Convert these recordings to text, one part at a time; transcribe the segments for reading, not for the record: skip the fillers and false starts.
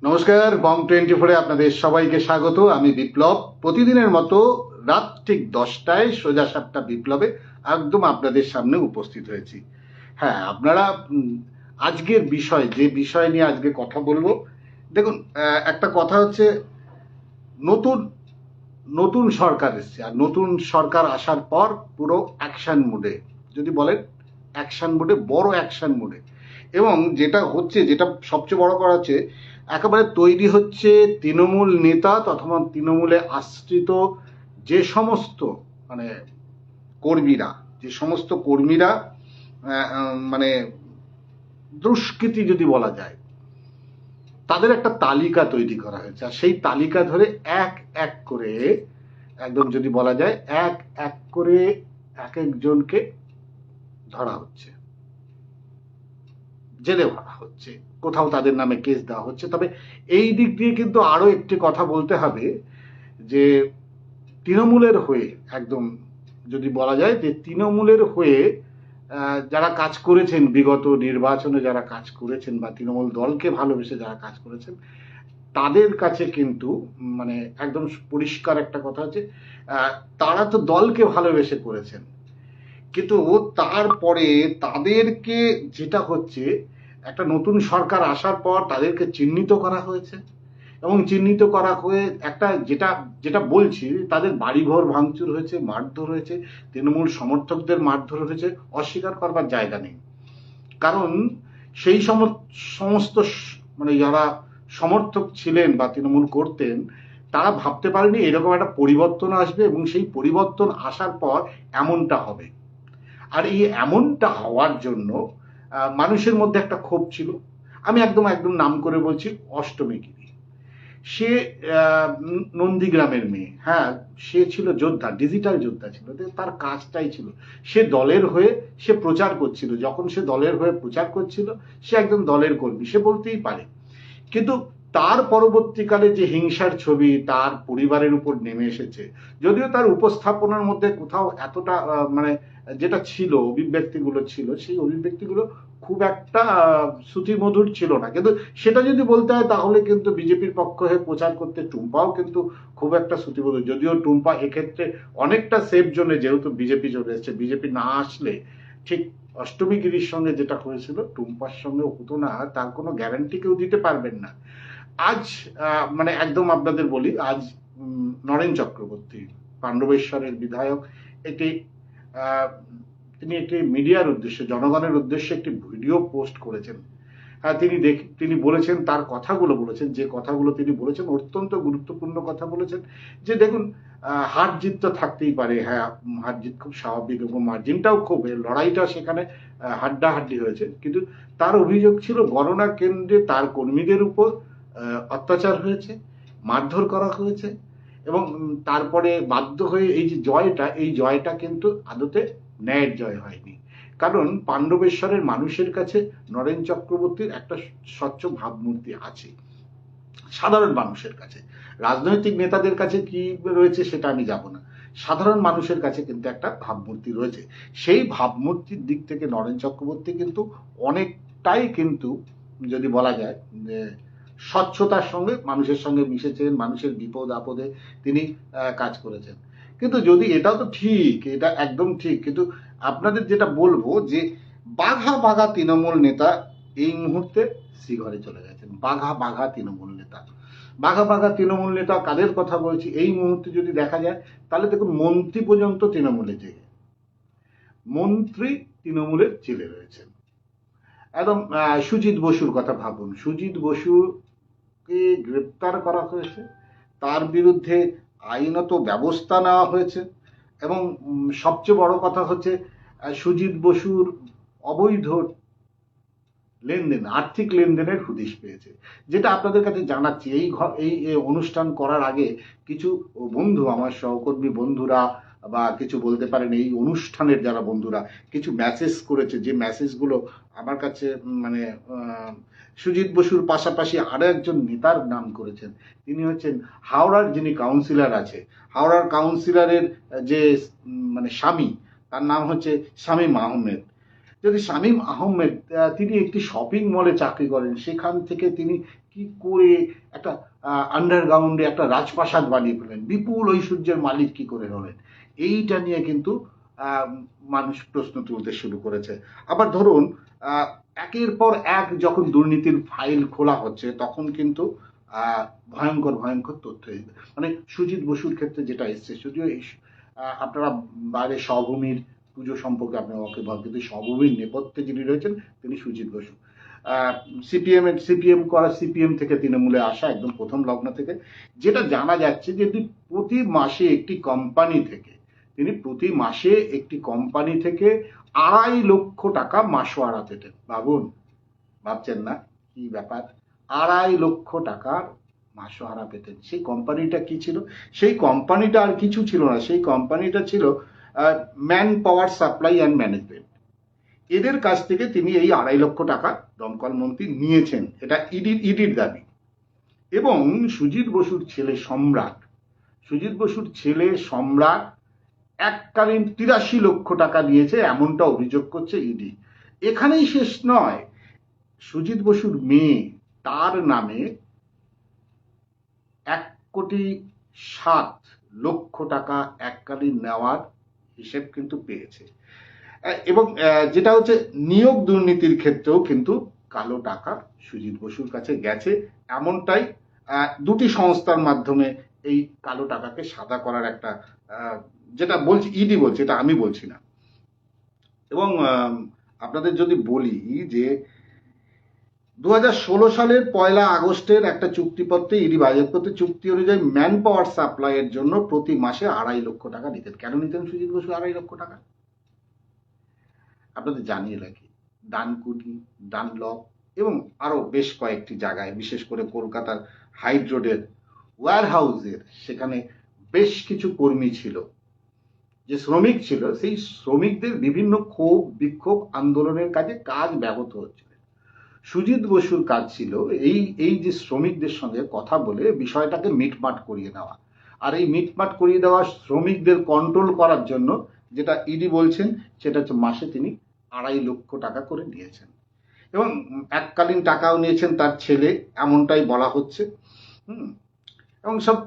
নমস্কার, বং 24-এ আপনাদের সবাইকে স্বাগত। আমি বিপ্লব। প্রতিদিনের মতো রাত ঠিক 10টায় সোজা সাপটা বিপ্লবে একদম আপনাদের সামনে উপস্থিত হয়েছি। হ্যাঁ, আপনারা আজকের বিষয়, যে বিষয় নিয়ে আজকে কথা বলবো, দেখুন, একটা কথা হচ্ছে, নতুন নতুন সরকার এসছে, আর নতুন সরকার আসার পর পুরো অ্যাকশন মুডে, যদি বলেন অ্যাকশন মুডে, বড় অ্যাকশন মুডে। এবং যেটা হচ্ছে, যেটা সবচেয়ে বড় করা হচ্ছে, একেবারে তৈরি হচ্ছে তৃণমূল নেতা তথা তৃণমূলে আশ্রিত যে সমস্ত মানে কর্মীরা, যে সমস্ত কর্মীরা মানে দুষ্কৃতি যদি বলা যায়, তাদের একটা তালিকা তৈরি করা হয়েছে। আর সেই তালিকা ধরে এক এক করে, একদম যদি বলা যায়, এক এক করে এক একজনকে ধরা হচ্ছে, জেলে ভরা হচ্ছে, কোথাও তাদের নামে কেস দেওয়া হচ্ছে। তবে এই দিক দিয়ে কিন্তু আরো একটি কথা বলতে হবে, যে তৃণমূলের হয়ে, একদম যদি বলা যায় যে তৃণমূলের হয়ে যারা কাজ করেছেন, বিগত নির্বাচনে যারা কাজ করেছেন, বা তৃণমূল দলকে ভালোবেসে যারা কাজ করেছেন, তাদের কাছে কিন্তু মানে একদম পরিষ্কার একটা কথা হচ্ছে, তারা তো দলকে ভালোবেসে করেছেন, কিন্তু তারপরে তাদেরকে যেটা হচ্ছে, একটা নতুন সরকার আসার পর তাদেরকে চিহ্নিত করা হয়েছে, এবং চিহ্নিত করা হয়ে একটা যেটা যেটা বলছি, তাদের বাড়িঘর ভাঙচুর হয়েছে, মারধর হয়েছে, তৃণমূল সমর্থকদের মারধর হয়েছে, অস্বীকার করবার জায়গা নেই। কারণ সেই সমস্ত মানে যারা সমর্থক ছিলেন বা তৃণমূল করতেন, তারা ভাবতে পারেনি এরকম একটা পরিবর্তন আসবে, এবং সেই পরিবর্তন আসার পর এমনটা হবে। আর এই এমনটা হওয়ার জন্য মানুষের মধ্যে একটা ক্ষোভ ছিল। আমি একদম একদম নাম করে বলছি, অষ্টমী গিরি। সে নন্দীগ্রামের মেয়ে, হ্যাঁ, সে ছিল যোদ্ধা, ডিজিটাল যোদ্ধা ছিল। তার কাজটাই ছিল, সে দলের হয়ে সে প্রচার করছিল। যখন সে দলের হয়ে প্রচার করছিল, সে একজন দলের কর্মী, সে বলতেই পারে। কিন্তু তার পরবর্তীকালে যে হিংসার ছবি তার পরিবারের উপর নেমে এসেছে, যদিও তার উপস্থাপনার মধ্যে কোথাও এতটা মানে যেটা ছিল, অভিব্যক্তিগুলো ছিল, সেই অভিব্যক্তিগুলো খুব একটা শ্রুতিমধুর ছিল না। কিন্তু সেটা যদি বলতে হয়, তাহলে কিন্তু বিজেপির পক্ষ হয়ে প্রচার করতে টুম্পাও কিন্তু খুব একটা শ্রুতিমধুর, যদিও টুম্পা এক্ষেত্রে অনেকটা সেফ জোনে, যেহেতু বিজেপি চলে এসছে। বিজেপি না আসলে ঠিক অষ্টমী গিরির সঙ্গে যেটা হয়েছিল, টুম্পার সঙ্গে হতো না, তার কোনো গ্যারান্টি কেউ দিতে পারবেন না। আজ মানে একদম আপনাদের বলি, আজ নরেন চক্রবর্তী, পাণ্ডবেশ্বরের বিধায়ক, এটি তিনি একটি মিডিয়ার উদ্দেশ্যে, জনগণের উদ্দেশ্যে একটি ভিডিও পোস্ট করেছেন। হ্যাঁ, তিনি বলেছেন, তার কথাগুলো বলেছেন, যে কথাগুলো তিনি বলেছেন অত্যন্ত গুরুত্বপূর্ণ কথা বলেছেন। যে দেখুন, হার জিত তো থাকতেই পারে, হ্যাঁ, হার জিত খুব স্বাভাবিক, এবং মার্জিনটাও খুব, লড়াইটা সেখানে হাড্ডাহাড্ডি হয়েছে। কিন্তু তার অভিযোগ ছিল গণনা কেন্দ্রে তার কর্মীদের উপর অত্যাচার হয়েছে, মারধর করা হয়েছে, এবং তারপরে বাধ্য হয়ে এই যে জয়টা, এই জয়টা কিন্তু আদতে ন্যায়ের জয় হয়নি। কারণ পাণ্ডবেশ্বরের মানুষের কাছে নরেন চক্রবর্তীর একটা স্বচ্ছ ভাবমূর্তি আছে, সাধারণ মানুষের কাছে। রাজনৈতিক নেতাদের কাছে কি রয়েছে সেটা আমি যাব না, সাধারণ মানুষের কাছে কিন্তু একটা ভাবমূর্তি রয়েছে। সেই ভাবমূর্তির দিক থেকে নরেন চক্রবর্তী কিন্তু অনেকটাই, কিন্তু যদি বলা যায় যে স্বচ্ছতার সঙ্গে মানুষের সঙ্গে মিশেছেন, মানুষের বিপদ আপদে তিনি কাজ করেছেন। কিন্তু যদি, এটাও তো ঠিক, এটা একদম ঠিক, কিন্তু আপনাদের যেটা বলবো, যে বাঘা বাঘা তৃণমূল নেতা এই মুহূর্তে শ্রীঘরে চলে গেছেন। বাঘা বাঘা তৃণমূল নেতা, বাঘা বাঘা তৃণমূল নেতা কাদের কথা বলছি, এই মুহূর্তে যদি দেখা যায়, তাহলে দেখুন মন্ত্রী পর্যন্ত তৃণমূলে জেগে, মন্ত্রী তৃণমূলের জেলে রয়েছেন। একদম সুজিত বসুর কথা ভাবুন, সুজিত বসুকে গ্রেপ্তার করা হয়েছে, তার বিরুদ্ধে আইনত ব্যবস্থা নেওয়া হয়েছে, এবং সবচেয়ে বড় কথা হচ্ছে সুজিত বসুর অবৈধ লেনদেন, আর্থিক লেনদেনের হুদিশ পেয়েছে। যেটা আপনাদের কাছে জানাচ্ছি, এই অনুষ্ঠান করার আগে কিছু বন্ধু, আমার সহকর্মী বন্ধুরা, বা কিছু বলতে পারেন এই অনুষ্ঠানের যারা বন্ধুরা, কিছু মেসেজ করেছে, যে মেসেজগুলো আমার কাছে মানে সুজিত বসুর পাশাপাশি আরো একজন নেতার নাম করেছেন। তিনি হচ্ছেন হাওড়ার যিনি কাউন্সিলর আছে, হাওড়ার কাউন্সিলরের যে মানে স্বামী, তার নাম হচ্ছে শামীম আহমেদ। যদি শামীম আহমেদ, তিনি একটি শপিং মলে চাকরি করেন, সেখান থেকে তিনি কি করে একটা আন্ডারগ্রাউন্ডে একটা রাজপ্রাসাদ বানিয়ে ফেলেন, বিপুল ঐশ্বর্যের মালিক কি করে হলেন, এইটা নিয়ে কিন্তু মানুষ প্রশ্ন তুলতে শুরু করেছে। আবার ধরুন একের পর এক যখন দুর্নীতির ফাইল খোলা হচ্ছে তখন কিন্তু ভয়ঙ্কর ভয়ঙ্কর তথ্য মানে সুজিত বসুর ক্ষেত্রে যেটা এসছে, যদিও আপনারা বাইরে সহভূমির পুজো সম্পর্কে আপনি ওকে বল, কিন্তু সহভূমির নেপথ্যে যিনি রয়েছেন তিনি সুজিত বসু। সিপিএম থেকে তৃণমূলে আসা একদম প্রথম লগ্ন থেকে। যেটা জানা যাচ্ছে যে প্রতি মাসে একটি কোম্পানি থেকে £2.5 লক্ষ টাকা মাসোয়ারা পেতেন। ভাবছেন না কি ব্যাপার, £2.5 লক্ষ টাকার মাসোয়ারা পেতেন। সেই কোম্পানিটা কি ছিল? সেই কোম্পানিটা আর কিছু ছিল না, সেই কোম্পানিটা ছিল man power supply and management. এদের কাছ থেকে তিনি এই £2.5 লক্ষ টাকা দমকল মন্ত্রী নিয়েছেন, এটা ইডির দাবি। এবং সুজিত বসুর ছেলে সম্রাট এককালীন £83 লক্ষ টাকা নিয়েছে, এমনটা অভিযোগ করছে ইডি। এখানেই শেষ নয়, সুজিত বসুর মেয়ে তার নামে £1.7 কোটি টাকা এককালীন নেওয়ার হিসেব কিন্তু পেয়েছে। এবং যেটা হচ্ছে নিয়োগ দুর্নীতির ক্ষেত্রেও কিন্তু কালো টাকা সুজিত বসুর কাছে গেছে, এমনটাই দুটি সংস্থার মাধ্যমে এই কালো টাকাকে সাদা করার একটা যেটা বলছি ইডি বলছে, এটা আমি বলছি না। এবং আপনাদের যদি বলি যে 2016 সালের 1 আগস্টের একটা চুক্তিপত্রে ইডি বাজেয়াপ্ত করতে চুক্তি অনুযায়ী ম্যান পাওয়ার সাপ্লাইয়ের জন্য প্রতি মাসে £2.5 লক্ষ টাকা নিতেন। কেন নিতেন সুজিত বসু £2.5 লক্ষ টাকা? আপনাদের জানিয়ে রাখি, ডানকুনি, ডানলপ এবং আরো বেশ কয়েকটি জায়গায়, বিশেষ করে কলকাতার হাইড রোডের ওয়্যার হাউসের সেখানে বেশ কিছু কর্মী ছিল, যে শ্রমিক ছিল, সেই শ্রমিকদের বিভিন্ন ক্ষোভ বিক্ষোভ আন্দোলনের কাজ ব্যাহত হচ্ছিল। সুজিত বসুর কাজ ছিল এই যে শ্রমিকদের সঙ্গে কথা বলে বিষয়টাকে মিটমাট করিয়ে নেওয়া। আর এই মিটমাট করিয়ে দেওয়া শ্রমিকদের কন্ট্রোল করার জন্য যেটা ইডি বলছেন সেটা হচ্ছে মাসে তিনি £2.5 লক্ষ টাকা করে নিয়েছেন, এবং এককালীন টাকাও নিয়েছেন তার ছেলে, এমনটাই বলা হচ্ছে। এবং সব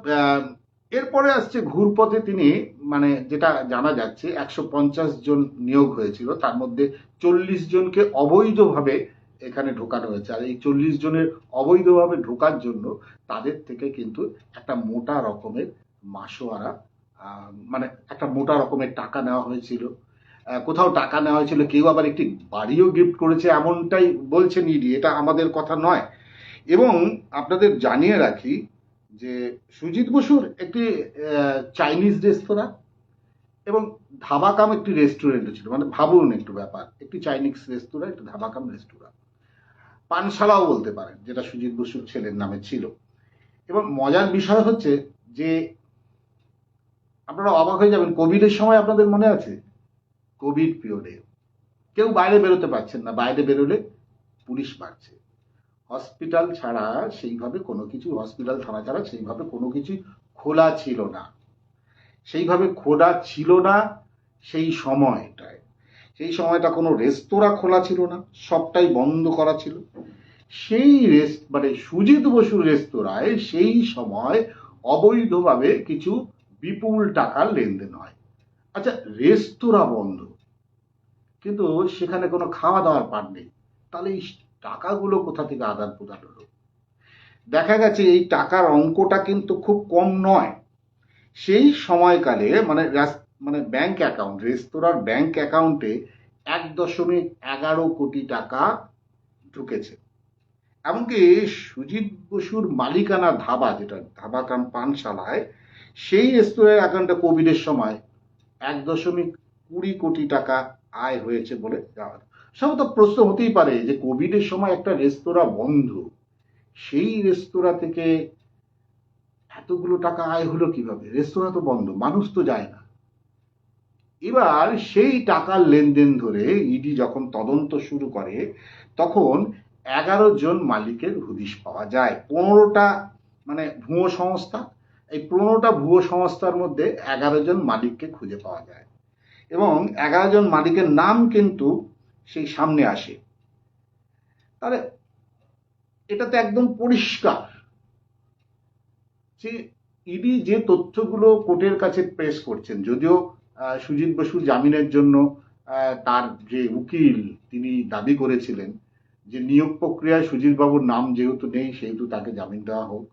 এরপরে আসছে ঘুরপথে তিনি, মানে যেটা জানা যাচ্ছে 150 জন নিয়োগ হয়েছিল, তার মধ্যে 40 জনকে অবৈধভাবে এখানে ঢোকানো হয়েছে। আর এই 40 জনের অবৈধভাবে ঢোকার জন্য তাদের থেকে কিন্তু একটা মোটা রকমের মাসোয়ারা, মানে একটা মোটা রকমের টাকা নেওয়া হয়েছিল। কোথাও টাকা নেওয়া হয়েছিল, কেউ আবার একটি বাড়িও গিফট করেছে, এমনটাই বলছেন ইডি, এটা আমাদের কথা নয়। এবং আপনাদের জানিয়ে রাখি যে সুজিত বসুর একটি চাইনিজ রেস্তোরাঁ এবং ধাবাকাম একটি রেস্টুরেন্ট ছিল। মানে ভাবুন একটু ব্যাপার, একটি চাইনিজ রেস্তোরাঁ, একটি ধাবাকাম রেস্তোরাঁ, পানশালাও বলতে পারেন, যেটা সুজিত বসুর ছেলের নামে ছিল। এবং মজার বিষয় হচ্ছে যে আপনারা অবাক হয়ে যাবেন, কোভিডের সময় আপনাদের মনে আছে, কোভিড পিরিয়ডে কেউ বাইরে বেরোতে পারছেন না, বাইরে বেরোলে পুলিশ মারছে। হসপিটাল ছাড়া সেইভাবে কোনো কিছু, হসপিটাল থানা ছাড়া সেইভাবে কোনো কিছুই খোলা ছিল না, সেই সময়টা কোনো রেস্তোরাঁ খোলা ছিল না, সবটাই বন্ধ করা ছিল। মানে সুজিত বসুর রেস্তোরাঁয় সেই সময় অবৈধভাবে কিছু বিপুল টাকার লেনদেন হয়। আচ্ছা, রেস্তোরাঁ বন্ধ, কিন্তু সেখানে কোনো খাওয়া দাওয়ার পাট নেই, তাহলে এই টাকাগুলো কোথা থেকে আদান প্রদান হলো? দেখা গেছে এই টাকার অঙ্কটা কিন্তু খুব কম নয়। সেই সময়কালে মানে ব্যাংক অ্যাকাউন্ট, রেস্তোরাঁর ব্যাংক অ্যাকাউন্টে 1.11 কোটি টাকা ঢুকেছে। এমনকি সুজিত বসুর মালিকানা ধাবা, যেটা ধাবাকাম পানশালায়, সেই রেস্তোরাঁর অ্যাকাউন্টে কোভিডের সময় 1.20 কোটি টাকা আয় হয়েছে বলে যাওয়া। সম্ভবত প্রশ্ন হতেই পারে যে কোভিডের সময় একটা রেস্তোরাঁ বন্ধ, সেই রেস্তোরাঁ থেকে এতগুলো টাকা আয় হলো কিভাবে? রেস্তোরাঁ তো বন্ধ, মানুষ তো যায় না। এবার সেই টাকার লেনদেন ধরে ইডি যখন তদন্ত শুরু করে তখন 11 জন মালিকের হদিশ পাওয়া যায়। 15টা মানে ভুয়ো সংস্থা, এই 15টা ভুয়ো সংস্থার মধ্যে 11 জন মালিককে খুঁজে পাওয়া যায়, এবং 11 জন মালিকের নাম কিন্তু সেই সামনে আসে। তাহলে এটা তো একদম পরিষ্কার যে ইডি যে তথ্যগুলো কোর্টের কাছে পেশ করছেন, যদিও সুজিত বসুর জামিনের জন্য তার যে উকিল তিনি দাবি করেছিলেন যে নিয়োগ প্রক্রিয়ায় সুজিত বাবুর নাম যেহেতু নেই সেহেতু তাকে জামিন দেওয়া হোক,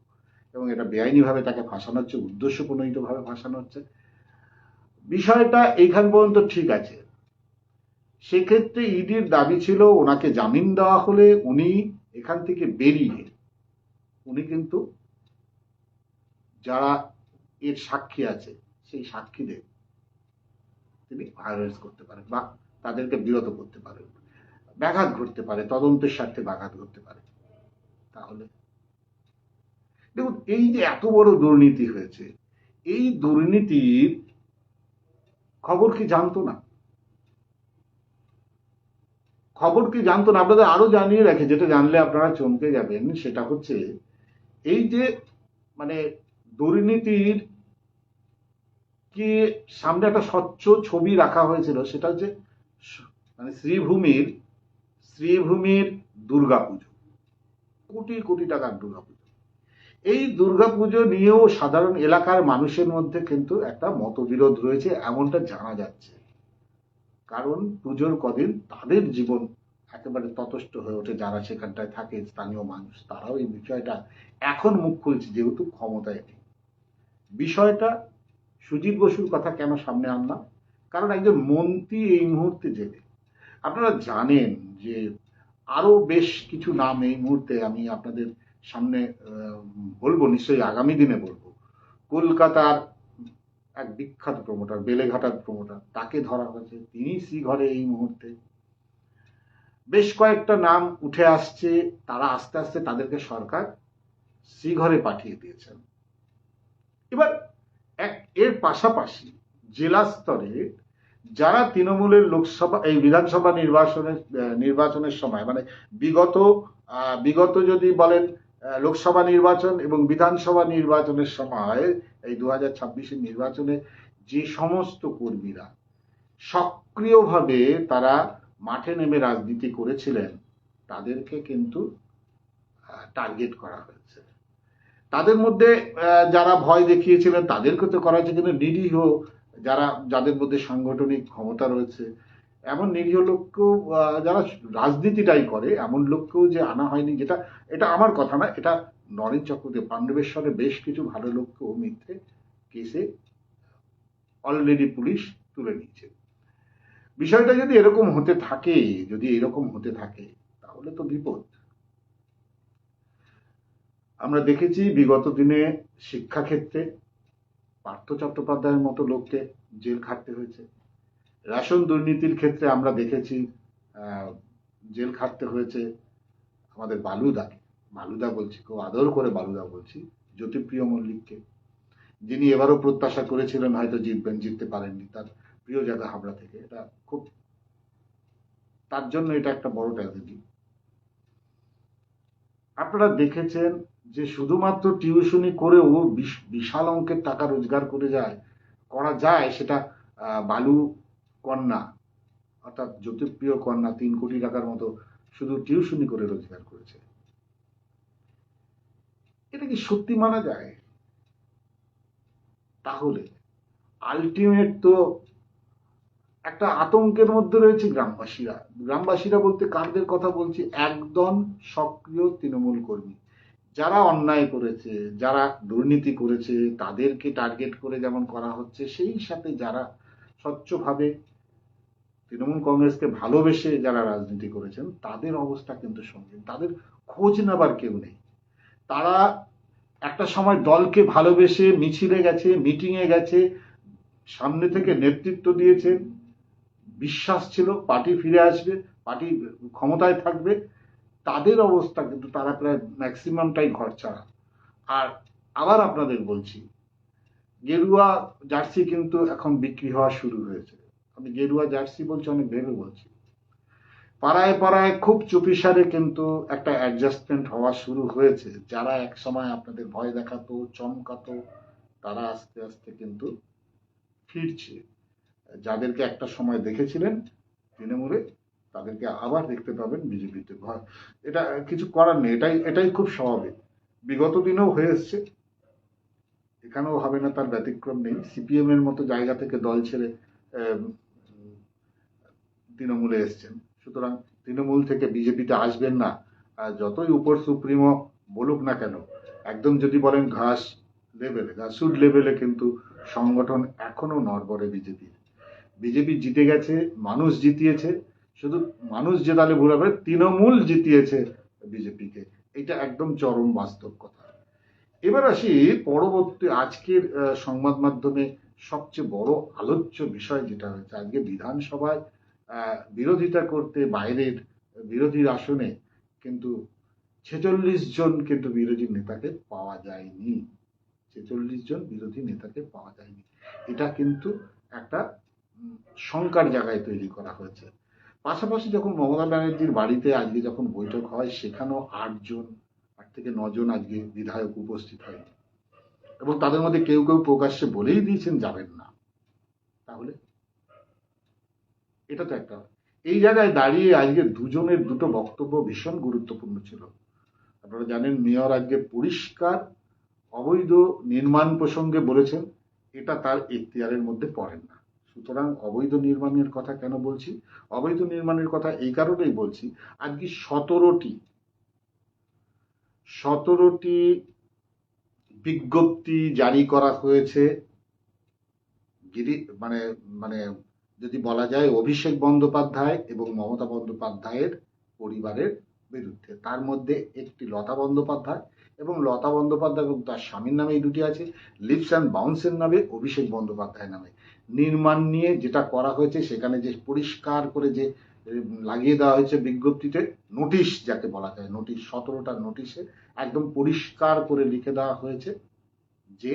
এবং এটা বেআইনিভাবে তাকে ফাঁসানো হচ্ছে, উদ্দেশ্যপ্রণোদিতভাবে ফাঁসানো হচ্ছে। বিষয়টা এইখান পর্যন্ত ঠিক আছে। সেক্ষেত্রে ইডির দাবি ছিল ওনাকে জামিন দেওয়া হলে উনি এখান থেকে বেরিয়ে উনি কিন্তু যারা এর সাক্ষী আছে সেই সাক্ষীদের তিনি ভায়োলেন্স করতে পারেন বা তাদেরকে বিরত করতে পারেন, ব্যাঘাত ঘটতে পারে, তদন্তের স্বার্থে ব্যাঘাত ঘটতে পারে। তাহলে দেখুন, এই যে এত বড় দুর্নীতি হয়েছে, এই দুর্নীতির খবর কি জানতো না? খবর কি জানতো না? আপনাদের আরো জানিয়ে রাখে, যেটা জানলে আপনারা চমকে যাবেন, সেটা হচ্ছে এই যে মানে দুর্নীতির কি সামনে একটা স্বচ্ছ ছবি রাখা হয়েছিল, সেটা হচ্ছে মানে শ্রীভূমির দুর্গাপুজো, কোটি কোটি টাকার দুর্গাপুজো। এই দুর্গাপুজো নিয়েও সাধারণ এলাকার মানুষের মধ্যে কিন্তু একটা মতবিরোধ রয়েছে, এমনটা জানা যাচ্ছে। কারণ পুজোর কদিন তাদের জীবন একেবারে ততষ্ট হয়ে ওঠে, যারা সেখানটায় থাকে স্থানীয় মানুষ, তারাও এই বিষয়টা এখন মুখ খুলছে যেহেতু ক্ষমতায় নেই। বিষয়টা সুজিত বসুর কথা কেন সামনে আনলাম? কারণ একজন মন্ত্রী এই মুহূর্তে জেলে। আপনারা জানেন যে আরো বেশ কিছু নাম এই মুহূর্তে আমি আপনাদের সামনে বলবো, নিশ্চয়ই আগামী দিনে বলবো। কলকাতার এক বিখ্যাত প্রমোটার, বেলেঘাটার প্রমোটার, তাকে ধরা হয়েছে, তিনি শ্রীঘরে এই মুহূর্তে। বেশ কয়েকটা নাম উঠে আসছে, তারা আস্তে আস্তে তাদেরকে সরকার শ্রীঘরে পাঠিয়ে দিয়েছেন। এবার এর পাশাপাশি জেলা স্তরে যারা তৃণমূলের লোকসভা এই বিধানসভা নির্বাচনের সময় মানে বিগত বিগত যদি বলেন লোকসভা নির্বাচন এবং বিধানসভা নির্বাচনের সময় এই 2026-এর নির্বাচনে যে সমস্ত কর্মীরা সক্রিয়ভাবে তারা মাঠে নেমে রাজনীতি করেছিলেন, তাদেরকে কিন্তু টার্গেট করা হয়েছে। তাদের মধ্যে যারা ভয় দেখিয়েছিলেন তাদেরকে তো করা হয়েছে, কিন্তু নিরীহ যাদের মধ্যে সাংগঠনিক ক্ষমতা রয়েছে এমন নিরীহ লোককেও, যারা রাজনীতিটাই করে এমন লোককেও যে আনা হয়নি, এটা আমার কথা না, এটা নরেন চক্রবর্তী পাণ্ডবেশ্বরের বেশ কিছু ভালো লোককেও মিথ্যে কেসে অলরেডি পুলিশ তুলে নিয়েছে। বিষয়টা যদি এরকম হতে থাকে তাহলে তো বিপদ। আমরা দেখেছি বিগত দিনে শিক্ষাক্ষেত্রে পার্থ চট্টোপাধ্যায়ের মতো লোককে জেল খাটতে হয়েছে। রেশন দুর্নীতির ক্ষেত্রে আমরা দেখেছি জেল খাটতে হয়েছে আমাদের বালুদা বলছি, খুব আদর করে বালুদা বলছি, জ্যোতিপ্রিয় মল্লিককে, যিনি এবারও প্রত্যাশা করেছিলেন হয়তো জিততে পারেননি, তার প্রিয় জায়গা হাবড়া থেকে। এটা খুব, তার জন্য এটা একটা বড় ট্র্যাজেডি। আপনারা দেখেছেন যে শুধুমাত্র টিউশনি করেও বিশাল অঙ্কের টাকা রোজগার করা যায়, সেটা বালু কন্যা অর্থাৎ জ্যোতিপ্রিয় কন্যা 3 কোটি টাকার মতো শুধু টিউশনি করে রোজগার করেছে। এটা কি সত্যি মানা যায়? তাহলে আলটিমেট তো একটা আতঙ্কের মধ্যে রয়েছে গ্রামবাসীরা বলতে কাদের কথা বলছি? একদম সক্রিয় তৃণমূল কর্মী, যারা অন্যায় করেছে, যারা দুর্নীতি করেছে তাদেরকে টার্গেট করে যেমন করা হচ্ছে, সেই সাথে যারা স্বচ্ছভাবে তৃণমূল কংগ্রেসকে ভালোবেসে যারা রাজনীতি করেছেন তাদের অবস্থা কিন্তু সঙ্গীন। তাদের খোঁজ নেবার কেউ নেই। তারা একটা সময় দলকে ভালোবেসে মিছিলে গেছে, মিটিংয়ে গেছে, সামনে থেকে নেতৃত্ব দিয়েছেন, বিশ্বাস ছিল পার্টি ফিরে আসবে, পার্টি ক্ষমতায় থাকবে। তাদের অবস্থা কিন্তু তারা প্রায় ম্যাক্সিমামটাই ঘর ছাড়া। আর আবার আপনাদের বলছি, গেরুয়া জার্সি কিন্তু এখন বিক্রি হওয়া শুরু হয়েছে। আমি গেরুয়া জার্সি বলছি অনেক ভেবে বলছি। পাড়ায় পাড়ায় খুব চুপিসারে কিন্তু একটা অ্যাডজাস্টমেন্ট হওয়া শুরু হয়েছে। যারা এক সময় আপনাদের ভয় দেখাতো, চমকাতো, তারা আস্তে আস্তে কিন্তু ফিরছে। যাদেরকে একটা সময় দেখেছিলেন তৃণমূলে, তাদেরকে আবার দেখতে পাবেন বিজেপিতে। এটা কিছু করার নেই, এটাই এটাই খুব স্বাভাবিক। বিগত দিনেও হয়ে এসছে, এখানেও হবে না, তার ব্যতিক্রম নেই। সিপিএম এর মতো জায়গা থেকে দল ছেড়ে আহ, তৃণমূলে এসছেন, সুতরাং তৃণমূল থেকে বিজেপিতে আসবেন না। আর যতই উপর সুপ্রিমো বলুক না কেন, একদম যদি বলেন ঘাস লেভেলে, গ্রাসরুট লেভেলে কিন্তু সংগঠন এখনো নড়বড়ে বিজেপি। বিজেপি জিতে গেছে, মানুষ জিতিয়েছে, শুধু মানুষ জেতালে ভুল হবে, তৃণমূল জিতিয়েছে বিজেপিকে। এটা একদম চরম বাস্তব কথা। এবার আসি পরবর্তী আজকের সংবাদ মাধ্যমে সবচেয়ে বড় আলোচ্য বিষয় যেটা হয়েছে আজকে বিধানসভায় বিরোধিতা করতে বাইরের বিরোধীর আসনে কিন্তু 46 জন কিন্তু বিরোধী নেতাকে পাওয়া যায়নি। 46 জন বিরোধী নেতাকে পাওয়া যায়নি, এটা কিন্তু একটা শঙ্কার জায়গায় তৈরি করা হয়েছে। পাশাপাশি যখন মমতা ব্যানার্জির বাড়িতে আজকে যখন বৈঠক হয়, সেখানেও 8 থেকে 9 জন আজকে বিধায়ক উপস্থিত হয়, এবং তাদের মধ্যে কেউ কেউ প্রকাশ্যে বলেই দিয়েছেন যাবেন না। তাহলে এটা তো একটা, এই জায়গায় দাঁড়িয়ে আজকে দুজনের দুটো বক্তব্য ভীষণ গুরুত্বপূর্ণ ছিল। আপনারা জানেন মেয়র আজকে পরিষ্কার অবৈধ নির্মাণ প্রসঙ্গে বলেছেন এটা তার এখতিয়ারের মধ্যে পড়েন না। সুতরাং অবৈধ নির্মাণের কথা কেন বলছি? অবৈধ নির্মাণের কথা এই কারণেই বলছি, আজকে 17টি বিজ্ঞপ্তি জারি করা হয়েছে, মানে মানে যদি বলা যায় অভিষেক বন্দ্যোপাধ্যায় এবং মমতা বন্দ্যোপাধ্যায়ের পরিবারের বিরুদ্ধে। তার মধ্যে একটি লতা বন্দ্যোপাধ্যায়, এবং লতা বন্দ্যোপাধ্যায় এবং তার স্বামীর নামে এই দুটি আছে, লিপস অ্যান্ড বাউন্সের নামে অভিষেক বন্দ্যোপাধ্যায় নামে। নির্মাণ নিয়ে যেটা করা হয়েছে সেখানে যে পরিষ্কার করে যে লাগিয়ে দেওয়া হয়েছে বিজ্ঞপ্তিতে, নোটিশ যাকে বলা যায়, নোটিশ 17টা নোটিশে একদম পরিষ্কার করে লিখে দেওয়া হয়েছে যে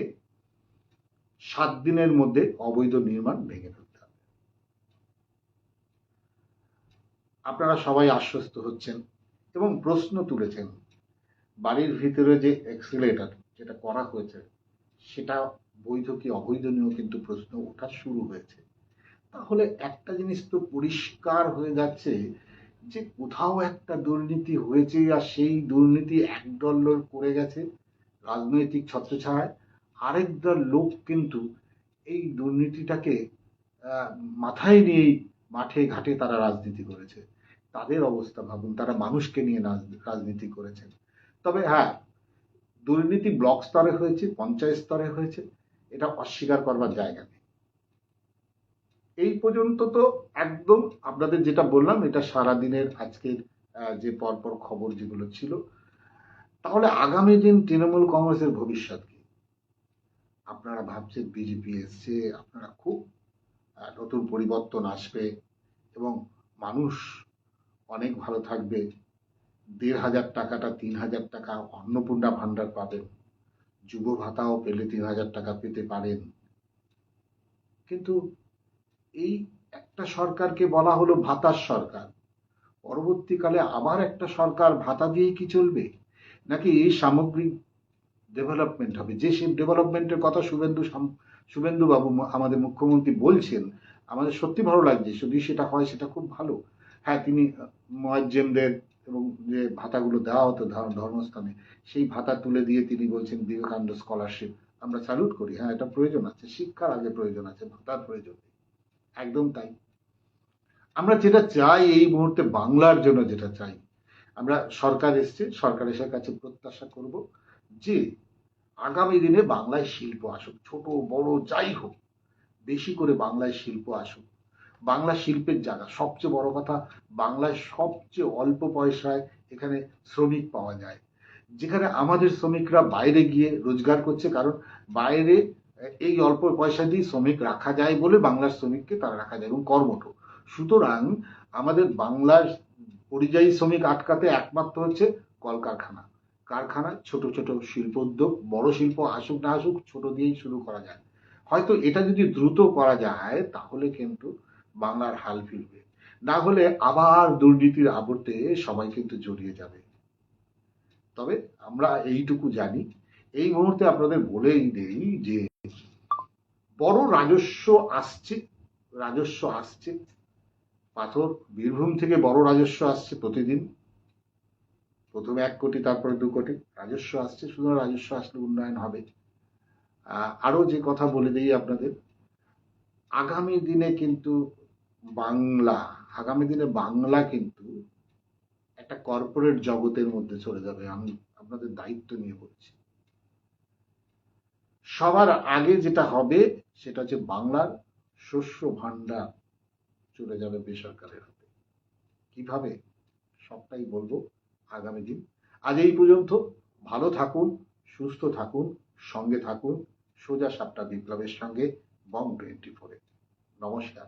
7 দিনের মধ্যে অবৈধ নির্মাণ ভেঙে ফেলতে হবে। আপনারা সবাই আশ্বস্ত হচ্ছেন এবং প্রশ্ন তুলেছেন, বাড়ির ভিতরে যে এক্সিলেটর যেটা করা হয়েছে সেটা বৈধ কি অবৈধ নিয়েও কিন্তু প্রশ্ন ওঠা শুরু হয়েছে। তাহলে একটা জিনিস তো পরিষ্কার হয়ে যাচ্ছে যে কোথাও একটা দুর্নীতি হয়েছে, আর সেই দুর্নীতি একদল লোক করে গেছে রাজনৈতিক ছত্রছায়ায়, আরেক দল লোক কিন্তু এই দুর্নীতিটাকে মাথায় নিয়েই মাঠে ঘাটে তারা রাজনীতি করেছে। তাদের অবস্থা ভাবুন, তারা মানুষকে নিয়ে রাজনীতি করেছেন। তবে হ্যাঁ, দুর্নীতি ব্লক স্তরে হয়েছে, পঞ্চায়েত স্তরে হয়েছে, এটা অস্বীকার করবার জায়গা নেই। এই পর্যন্ত তো একদম আপনাদের যেটা বললাম, এটা সারাদিনের আজকের যে পরপর খবর যেগুলো ছিল। তাহলে আগামী দিন তৃণমূল কংগ্রেসের ভবিষ্যৎ কি? আপনারা ভাবছেন বিজেপি এসছে, আপনারা খুব নতুন পরিবর্তন আসবে এবং মানুষ অনেক ভালো থাকবে, 1,500 টাকাটা 3,000 টাকা অন্নপূর্ণা ভান্ডার পাবেন, যুব ভাতাও পেলে 3,000 টাকা পেতে পারেন। কিন্তু এই একটা সরকারকে বলা হলো ভাতার সরকার, পরবর্তীকালে আবার একটা সরকার ভাতা দিয়েই কি চলবে, নাকি এই সামগ্রিক ডেভেলপমেন্ট হবে? যে সেই ডেভেলপমেন্টের কথা শুভেন্দু বাবু আমাদের মুখ্যমন্ত্রী বলছেন, আমাদের সত্যি ভালো লাগছে, যদি সেটা হয় সেটা খুব ভালো। হ্যাঁ, তিনি মুয়াজ্জিনদের এবং যে ভাতাগুলো দেওয়া হতো ধর্মস্থানে, সেই ভাতা তুলে দিয়ে তিনি বলছেন বিবেকানন্দ স্কলারশিপ, আমরা স্যালুট করি। হ্যাঁ, এটা প্রয়োজন আছে, শিক্ষার আগে প্রয়োজন আছে, ভাতার প্রয়োজন নেই। একদম তাই। আমরা যেটা চাই এই মুহূর্তে বাংলার জন্য, যেটা চাই, আমরা সরকার এসছে, সরকার এসে কাছে প্রত্যাশা করব যে আগামী দিনে বাংলায় শিল্প আসুক, ছোট বড় যাই হোক, বেশি করে বাংলায় শিল্প আসুক। বাংলা শিল্পের জায়গা, সবচেয়ে বড় কথা, বাংলায় সবচেয়ে অল্প পয়সায় এখানে শ্রমিক পাওয়া যায়, যেখানে আমাদের শ্রমিকরা বাইরে গিয়ে রোজগার করছে, কারণ বাইরে এই অল্প পয়সা দিয়ে শ্রমিক রাখা যায় বলে বাংলার শ্রমিককে তারা রাখা যায় এবং কর্মঠ। সুতরাং আমাদের বাংলার পরিযায়ী শ্রমিক আটকাতে একমাত্র হচ্ছে কলকারখানা, কারখানা, ছোট ছোট শিল্প উদ্যোগ। বড় শিল্প আসুক না আসুক, ছোট দিয়েই শুরু করা যায়। হয়তো এটা যদি দ্রুত করা যায় তাহলে কিন্তু বাংলার হাল ফিরবে, না হলে আবার দুর্নীতির আবর্তে সবাই কিন্তু জড়িয়ে যাবে। তবে আমরা এইটুকু জানি, এই মুহূর্তে আপনাদের বলেই দেই যে বড় রাজস্ব আসছে, রাজস্ব আসছে, পাথর বীরভূম থেকে বড় রাজস্ব আসছে প্রতিদিন, প্রথমে 1 কোটি তারপরে 2 কোটি রাজস্ব আসছে। সুতরাং রাজস্ব আসলে উন্নয়ন হবে। আরো যে কথা বলে দিই আপনাদের, আগামী দিনে কিন্তু বাংলা আগামী দিনে বাংলা কিন্তু একটা কর্পোরেট জগতের মধ্যে চলে যাবে। আমি আপনাদের দায়িত্ব নিয়ে বলছি। সবার আগে যেটা হবে সেটা হচ্ছে বাংলার শস্য ভান্ডার চলে যাবে বেসরকারের হাতে। কিভাবে সবটাই বলবো আগামী দিন। আজ এই পর্যন্ত। ভালো থাকুন, সুস্থ থাকুন, সঙ্গে থাকুন সোজা সাপটা বিপ্লবের সঙ্গে বং 24-এ। নমস্কার।